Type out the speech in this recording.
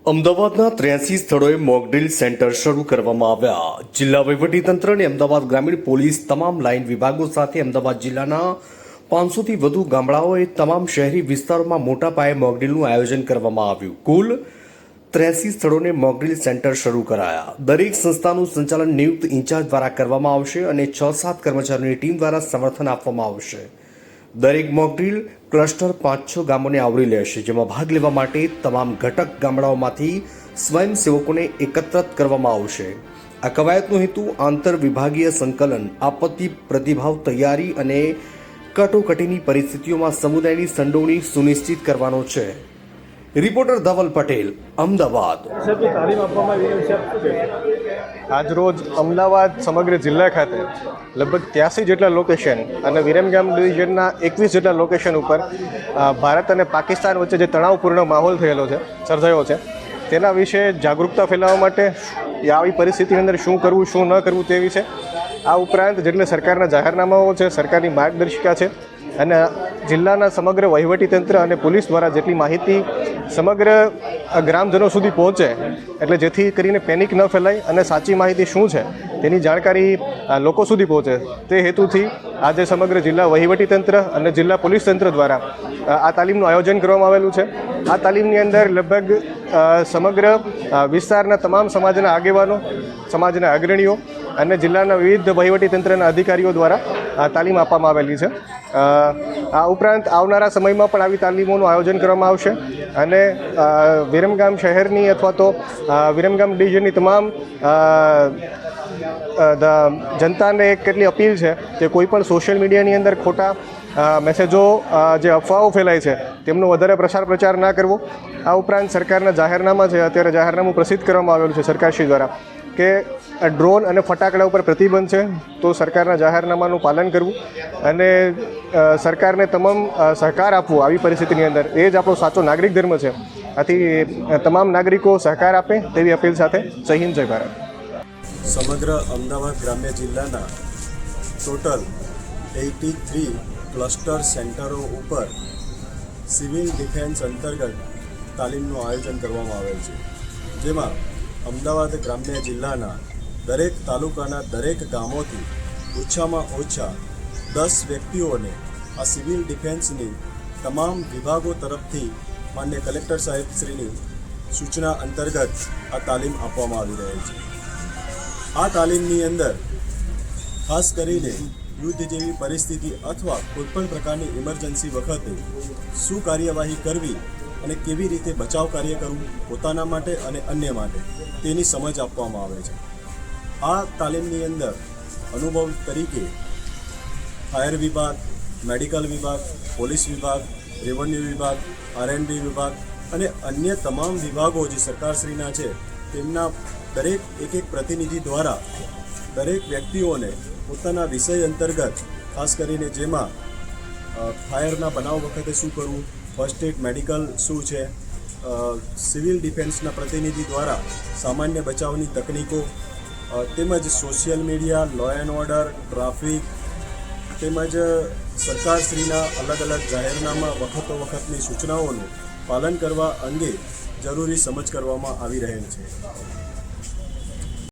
અમદાવાદના 83 સ્થળોએ mock drill centre શરૂ કરવામાં આવ્યા. જિલ્લા વહીવટીતંત્ર અને અમદાવાદ ગ્રામીણ પોલીસ તમામ લાઇન વિભાગો સાથે અમદાવાદ જિલ્લાના 500થી વધુ ગામડાઓએ તમામ શહેરી વિસ્તારોમાં મોટા પાયે મોકડ્રીલનું આયોજન કરવામાં આવ્યું. કુલ 83 સ્થળોને મોકડ્રીલ સેન્ટર શરૂ કરાયા. દરેક સંસ્થાનું સંચાલન નિયુક્ત ઇન્ચાર્જ દ્વારા કરવામાં આવશે અને 6-7 કર્મચારીઓની ટીમ દ્વારા સમર્થન આપવામાં આવશે. દરેક મોકડ્રીલ ક્લસ્ટર 5-6 ગામોને આવરી લેશે, જેમાં ભાગ લેવા માટે તમામ ઘટક ગામડાઓમાંથી સ્વયંસેવકોને એકત્રિત કરવામાં આવશે. આ કવાયતનો હેતુ આંતર વિભાગીય સંકલન, આપત્તિ પ્રતિભાવ તૈયારી અને કટોકટીની પરિસ્થિતિઓમાં સમુદાયની સંડોવણી સુનિશ્ચિત કરવાનો છે. રિપોર્ટર ધવલ પટેલ, અમદાવાદ. આજરોજ અમદાવાદ સમગ્ર જિલ્લા ખાતે લગભગ 83 જેટલા લોકેશન અને વિરમગામ ડિવિઝનના 21 જેટલા લોકેશન ઉપર ભારત અને પાકિસ્તાન વચ્ચે જે તણાવપૂર્ણ માહોલ સર્જાયો છે તેના વિશે જાગૃતતા ફેલાવવા માટે આવી પરિસ્થિતિની અંદર શું કરવું શું ન કરવું તે વિશે, આ ઉપરાંત જેટલે સરકારના જાહેરનામાઓ છે, સરકારની માર્ગદર્શિકા છે અને જિલ્લાના સમગ્ર વહીવટીતંત્ર અને પોલીસ દ્વારા જેટલી માહિતી સમગ્ર ગ્રામજનો સુધી પહોંચે, એટલે જેથી કરીને પેનિક ન ફેલાય અને સાચી માહિતી શું છે તેની જાણકારી લોકો સુધી પહોંચે, તે હેતુથી આજે સમગ્ર જિલ્લા વહીવટીતંત્ર અને જિલ્લા પોલીસ તંત્ર દ્વારા આ તાલીમનું આયોજન કરવામાં આવેલું છે. આ તાલીમની અંદર લગભગ સમગ્ર વિસ્તારના તમામ સમાજના આગેવાનો, સમાજના અગ્રણીઓ અને જિલ્લાના વિવિધ વહીવટીતંત્રના અધિકારીઓ દ્વારા તાલીમ આપવામાં આવેલી છે. આ ઉપરાંત આવનારા સમયમાં પણ આવી તાલીમોનું આયોજન કરવામાં આવશે અને વિરમગામ શહેરની અથવા તો વિરમગામ ડિવિઝનની તમામ જનતાને એક કેટલી અપીલ છે કે કોઈ પણ સોશિયલ મીડિયાની અંદર ખોટા મેસેજો, જે અફવાઓ ફેલાય છે તેમનો વધારે પ્રચાર ના કરવો. આ ઉપરાંત સરકારના જાહેરનામા છે, અત્યારે જાહેરનામું પ્રસિદ્ધ કરવામાં આવેલું છે સરકારશ્રી દ્વારા કે ડ્રોન અને ફટાકડા ઉપર પ્રતિબંધ છે, તો સરકારના જાહેરનામાનું પાલન કરવું અને સરકારને તમામ સહકાર આપવો આવી પરિસ્થિતિની અંદર, એ જ આપણો સાચો નાગરિક ધર્મ છે. આથી તમામ નાગરિકો સહકાર આપે તેવી અપીલ સાથે જય હિન્દ, જય ભારત. સમગ્ર અમદાવાદ ગ્રામ્ય જિલ્લાના ટોટલ 83 ક્લસ્ટર સેન્ટરો ઉપર સિવિલ ડિફેન્સ અંતર્ગત તાલીમનું આયોજન કરવામાં આવેલ છે, જેમાં અમદાવાદ ગ્રામ્ય જિલ્લાના દરેક તાલુકાના દરેક ગામોથી ઓછામાં ઓછા 10 વ્યક્તિઓને આ સિવિલ ડિફેન્સની તમામ વિભાગો તરફથી માન્ય કલેક્ટર સાહેબશ્રીની સૂચના અંતર્ગત આ તાલીમ આપવામાં આવી રહેલ છે. આ તાલીમની અંદર ખાસ કરીને યુદ્ધ જેવી પરિસ્થિતિ અથવા કોઈપણ પ્રકારની ઇમરજન્સી વખતે શું કાર્યવાહી કરવી અને કેવી રીતે બચાવ કાર્ય કરવું પોતાના માટે અને અન્ય માટે તેની સમજ આપવામાં આવે છે. આ તાલીમની અંદર અનુભવ તરીકે ફાયર વિભાગ, મેડિકલ વિભાગ, પોલીસ વિભાગ, રેવન્યુ વિભાગ, R&B વિભાગ અને અન્ય તમામ વિભાગો જે સરકારશ્રીના છે તેમના દરેક એક પ્રતિનિધિ દ્વારા દરેક વ્યક્તિઓને પોતાના વિષય અંતર્ગત, ખાસ કરીને જેમાં ફાયરના બનાવ વખતે શું કરવું, ફર્સ્ટ એડ મેડિકલ શું છે, સિવિલ ડિફેન્સના પ્રતિનિધિ દ્વારા સામાન્ય બચાવની તકનીકો, તેમજ social media, law and order, traffic, તેમજ સરકારશ્રીના અલગ અલગ જાહેરનામા વખતની સૂચનાઓનું પાલન કરવા અંગે જરૂરી સમજ કરવામાં આવી રહેલ છે.